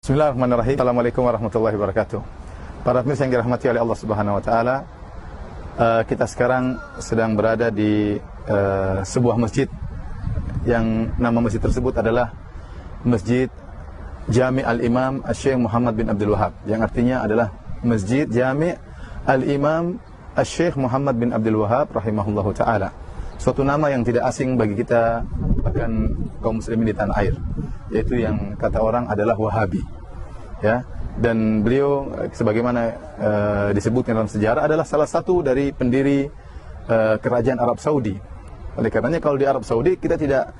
Bismillahirrahmanirrahim. Assalamualaikum warahmatullahi wabarakatuh. Para pemirsa yang dirahmati oleh Allah Subhanahu wa taala, kita sekarang sedang berada di sebuah masjid yang nama masjid tersebut adalah Masjid Jami' Al-Imam Syekh Muhammad bin Abdul Wahab, yang artinya adalah Masjid Jami' Al-Imam Syekh Muhammad bin Abdul Wahab rahimahullahu taala. Suatu nama yang tidak asing bagi kita, bahkan kaum muslimin di tanah air, yaitu yang kata orang adalah Wahabi, ya. Dan beliau sebagaimana disebutkan dalam sejarah adalah salah satu dari pendiri kerajaan Arab Saudi. Oleh karenanya kalau di Arab Saudi kita tidak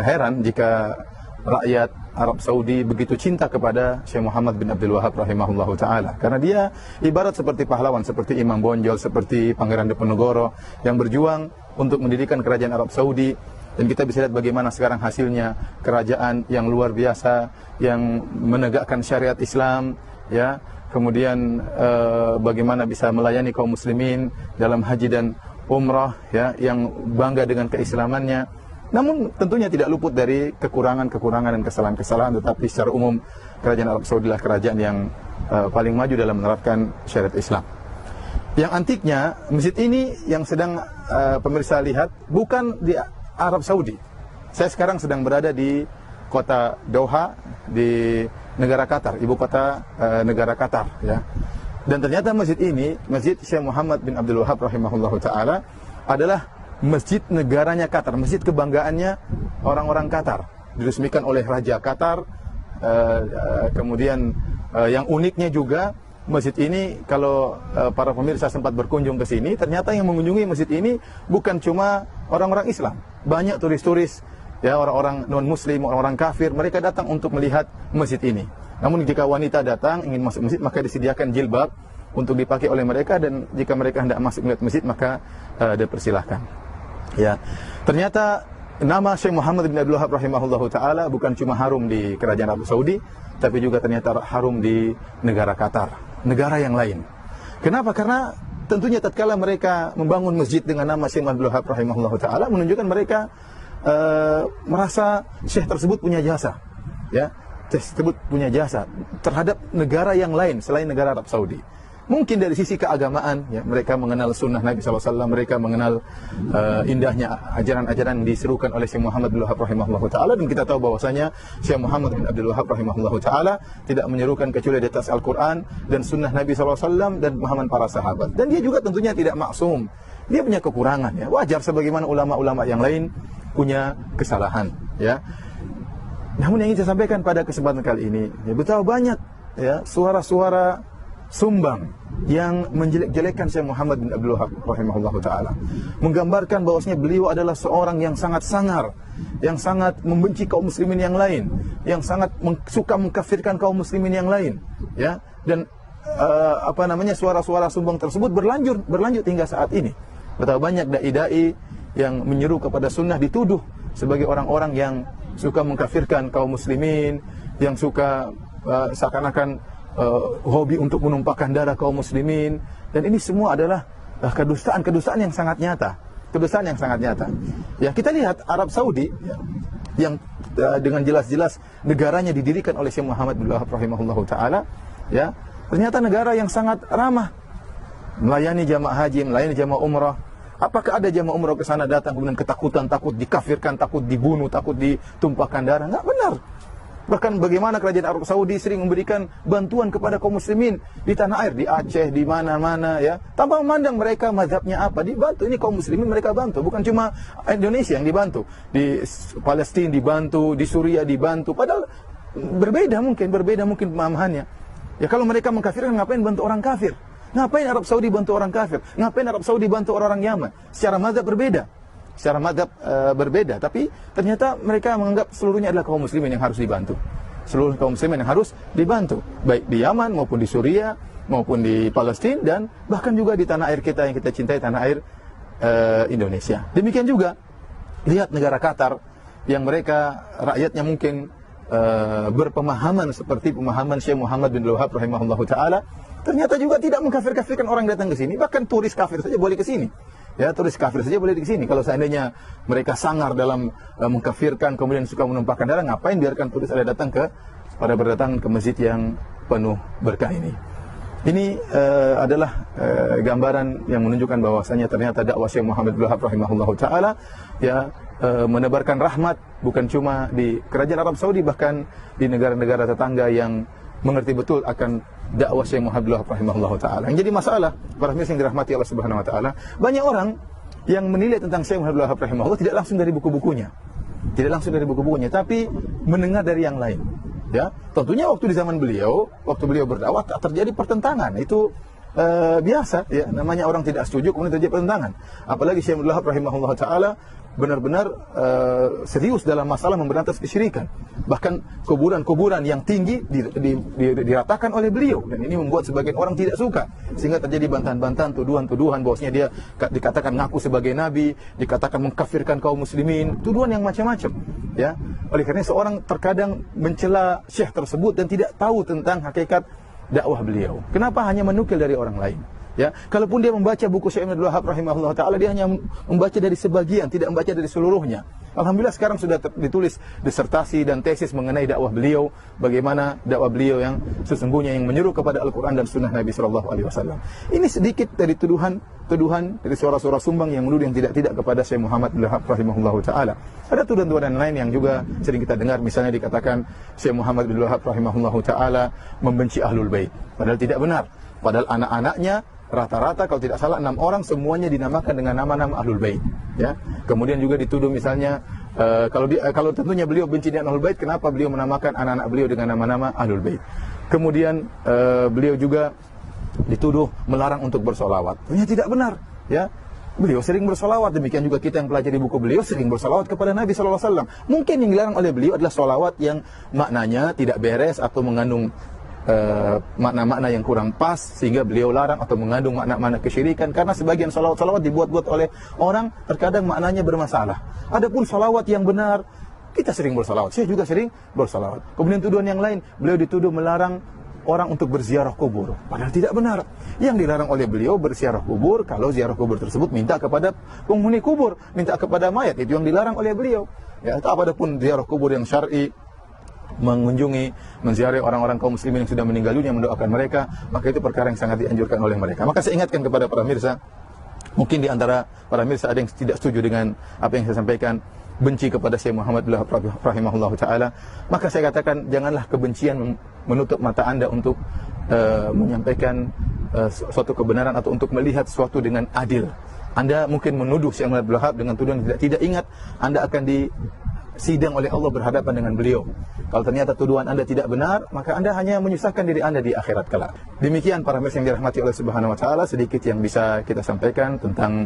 heran jika rakyat Arab Saudi begitu cinta kepada Syekh Muhammad bin Abdul Wahab rahimahullahu taala, karena dia ibarat seperti pahlawan, seperti Imam Bonjol, seperti Pangeran Diponegoro yang berjuang untuk mendirikan kerajaan Arab Saudi. Dan kita bisa lihat bagaimana sekarang hasilnya, kerajaan yang luar biasa yang menegakkan syariat Islam, ya. Kemudian bagaimana bisa melayani kaum muslimin dalam haji dan umrah, ya, yang bangga dengan keislamannya. Namun tentunya tidak luput dari kekurangan-kekurangan dan kesalahan-kesalahan, tetapi secara umum kerajaan Arab Saudi adalah kerajaan yang paling maju dalam menerapkan syariat Islam. Yang antiknya, masjid ini yang sedang pemirsa lihat bukan di Arab Saudi. Saya sekarang sedang berada di kota Doha, di negara Qatar, ibu kota negara Qatar, ya. Dan ternyata masjid ini, Masjid Syekh Muhammad bin Abdul Wahab rahimahullahu taala, adalah masjid negaranya Qatar, masjid kebanggaannya orang-orang Qatar, diresmikan oleh Raja Qatar. Kemudian yang uniknya juga, masjid ini kalau para pemirsa sempat berkunjung ke sini, ternyata yang mengunjungi masjid ini bukan cuma orang-orang Islam, banyak turis-turis, ya, orang-orang non-muslim, orang-orang kafir, mereka datang untuk melihat masjid ini. Namun jika wanita datang ingin masuk masjid, maka disediakan jilbab untuk dipakai oleh mereka, dan jika mereka hendak masuk melihat masjid maka dipersilahkan. Ya, ternyata nama Syekh Muhammad bin Abdul Wahab rahimahullahu taala bukan cuma harum di kerajaan Arab Saudi, tapi juga ternyata harum di negara Qatar, negara yang lain. Kenapa? Karena tentunya tatkala mereka membangun masjid dengan nama Syekh Abdul Wahab rahimahullahu taala, menunjukkan mereka merasa Syekh tersebut punya jasa, ya. Syekh tersebut punya jasa terhadap negara yang lain selain negara Arab Saudi. Mungkin dari sisi keagamaan, ya, mereka mengenal sunnah Nabi SAW, mereka mengenal indahnya ajaran-ajaran diserukan oleh Syekh Muhammad bin Wahab rahimahullahu taala, dan kita tahu bahwasanya Syekh Muhammad bin Abdul Wahab rahimahullahu taala tidak menyerukan kecuali di atas Al-Quran dan sunnah Nabi SAW dan pemahaman para sahabat. Dan dia juga tentunya tidak maksum, dia punya kekurangan, ya. Wajar sebagaimana ulama-ulama yang lain punya kesalahan, ya. Namun yang ingin saya sampaikan pada kesempatan kali ini, ya, betapa banyak, ya, suara-suara sumbang yang menjelek-jelekkan Syekh Muhammad bin Abdul Wahab rahimahullahu taala, menggambarkan bahwasanya beliau adalah seorang yang sangat sangar, yang sangat membenci kaum muslimin yang lain, yang sangat suka mengkafirkan kaum muslimin yang lain, ya. Dan suara-suara sumbang tersebut berlanjut hingga saat ini. Betapa banyak dai-dai yang menyeru kepada sunnah dituduh sebagai orang-orang yang suka mengkafirkan kaum muslimin, yang suka seakan-akan hobi untuk menumpahkan darah kaum muslimin. Dan ini semua adalah kedustaan yang sangat nyata, kedustaan yang sangat nyata. Ya, kita lihat Arab Saudi, ya, yang dengan jelas-jelas negaranya didirikan oleh Syekh Muhammad bin Wahab rahimahullahu taala, ya, ternyata negara yang sangat ramah, melayani jamaah haji, melayani jamaah umrah. Apakah ada jamaah umrah ke sana datang kemudian ketakutan, takut dikafirkan, takut dibunuh, takut ditumpahkan darah? Enggak benar. Bahkan bagaimana kerajaan Arab Saudi sering memberikan bantuan kepada kaum muslimin di tanah air, di Aceh, di mana-mana, ya. Tanpa memandang mereka mazhabnya apa, dibantu. Ini kaum muslimin mereka bantu, bukan cuma Indonesia yang dibantu. Di Palestina dibantu, di Suriah dibantu. Padahal berbeda mungkin pemahamannya. Ya, kalau mereka mengkafirkan, ngapain bantu orang kafir? Ngapain Arab Saudi bantu orang kafir? Ngapain Arab Saudi bantu orang Yaman? Secara mazhab berbeda. Secara madhab berbeda, tapi ternyata mereka menganggap seluruhnya adalah kaum muslimin yang harus dibantu. Seluruh kaum muslimin yang harus dibantu, baik di Yaman maupun di Suriah maupun di Palestina, dan bahkan juga di tanah air kita yang kita cintai, tanah air Indonesia. Demikian juga lihat negara Qatar yang mereka rakyatnya mungkin berpemahaman seperti pemahaman Syekh Muhammad bin Wahab rahimahullahu taala, ternyata juga tidak mengkafir-kafirkan orang datang ke sini, bahkan turis kafir saja boleh ke sini. Ya, turis kafir saja boleh di sini. Kalau seandainya mereka sangar dalam mengkafirkan, kemudian suka menumpahkan darah, ngapain biarkan turis ada datang ke pada berdatangan ke masjid yang penuh berkah ini. Ini adalah gambaran yang menunjukkan bahwasanya ternyata dakwah Syekh Muhammad Abdul Wahab rahimahullahu taala ya menebarkan rahmat bukan cuma di kerajaan Arab Saudi, bahkan di negara-negara tetangga yang mengerti betul akan dakwah Syekh Muhammad Abdul Wahab rahimahullahu taala. Yang jadi masalah para pemirsa yang dirahmati Allah Subhanahu wa taala, banyak orang yang menilai tentang Syekh Muhammad Abdul Wahab rahimahullah tidak langsung dari buku-bukunya. Tidak langsung dari buku-bukunya, tapi mendengar dari yang lain. Ya, tentunya waktu di zaman beliau, waktu beliau berdakwah tak terjadi pertentangan. Itu biasa, ya, namanya orang tidak setuju kemudian terjadi pertentangan. Apalagi Syekh Abdul Wahab rahimahullah taala benar-benar serius dalam masalah memberantas kesyirikan. Bahkan kuburan-kuburan yang tinggi diratakan oleh beliau, dan ini membuat sebagian orang tidak suka, sehingga terjadi bantahan-bantahan, tuduhan-tuduhan bahwasanya dia dikatakan ngaku sebagai nabi, dikatakan mengkafirkan kaum muslimin, tuduhan yang macam-macam. Ya, oleh karena seorang terkadang mencela syekh tersebut dan tidak tahu tentang hakikat dakwah beliau. Kenapa hanya menukil dari orang lain? Ya, kalaupun dia membaca buku Syekh Abdul Wahab rahimahullah taala, dia hanya membaca dari sebagian, tidak membaca dari seluruhnya. Alhamdulillah sekarang sudah ditulis disertasi dan tesis mengenai dakwah beliau, bagaimana dakwah beliau yang sesungguhnya yang menyeru kepada Al-Qur'an dan sunnah Nabi sallallahu alaihi wasallam. Ini sedikit dari tuduhan dari suara-suara sumbang yang menuduh yang tidak kepada Syekh Muhammad Abdul Wahab rahimahullah taala. Ada tuduhan-tuduhan lain yang juga sering kita dengar, misalnya dikatakan Syekh Muhammad Abdul Wahab rahimahullah taala membenci Ahlul Bait. Padahal tidak benar. Padahal anak-anaknya rata-rata kalau tidak salah 6 orang semuanya dinamakan dengan nama-nama Ahlul Bait, ya. Kemudian juga dituduh misalnya kalau tentunya beliau benci dengan Ahlul Bait, kenapa beliau menamakan anak-anak beliau dengan nama-nama Ahlul Bait? Kemudian beliau juga dituduh melarang untuk bersolawat. Ini tidak benar, ya. Beliau sering bersolawat, demikian juga kita yang pelajari buku beliau sering bersolawat kepada Nabi sallallahu alaihi wasallam. Mungkin yang dilarang oleh beliau adalah solawat yang maknanya tidak beres atau mengandung makna-makna yang kurang pas, sehingga beliau larang, atau mengandung makna-makna kesyirikan, karena sebagian salawat-salawat dibuat-buat oleh orang terkadang maknanya bermasalah. Adapun salawat yang benar, kita sering bersalawat, saya juga sering bersalawat. Kemudian tuduhan yang lain, beliau dituduh melarang orang untuk berziarah kubur, padahal tidak benar. Yang dilarang oleh beliau berziarah kubur kalau ziarah kubur tersebut minta kepada penghuni kubur, minta kepada mayat, itu yang dilarang oleh beliau. Ya, apapun ziarah kubur yang syar'i, menziarahi orang-orang kaum muslimin yang sudah meninggal dunia, mendoakan mereka, maka itu perkara yang sangat dianjurkan oleh mereka. Maka saya ingatkan kepada para mirsa, mungkin di antara para mirsa ada yang tidak setuju dengan apa yang saya sampaikan, benci kepada Syekh Muhammad Abdul Wahab rahimahullah taala, maka saya katakan janganlah kebencian menutup mata Anda untuk menyampaikan suatu kebenaran atau untuk melihat sesuatu dengan adil. Anda mungkin menuduh Syekh Muhammad Abdul Wahab dengan tuduhan tidak ingat, Anda akan sidang oleh Allah berhadapan dengan beliau. Kalau ternyata tuduhan Anda tidak benar, maka Anda hanya menyusahkan diri Anda di akhirat kelak. Demikian para mirsa yang dirahmati oleh Subhanahu wa taala, sedikit yang bisa kita sampaikan tentang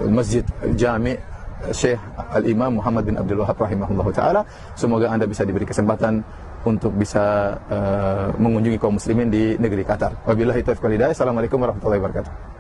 Masjid Jami' Syekh Al-Imam Muhammad bin Abdul Wahab rahimahullah taala. Semoga Anda bisa diberi kesempatan untuk bisa mengunjungi kaum muslimin di negeri Qatar. Wabillahi taufiq wal hidayah. Assalamualaikum warahmatullahi wabarakatuh.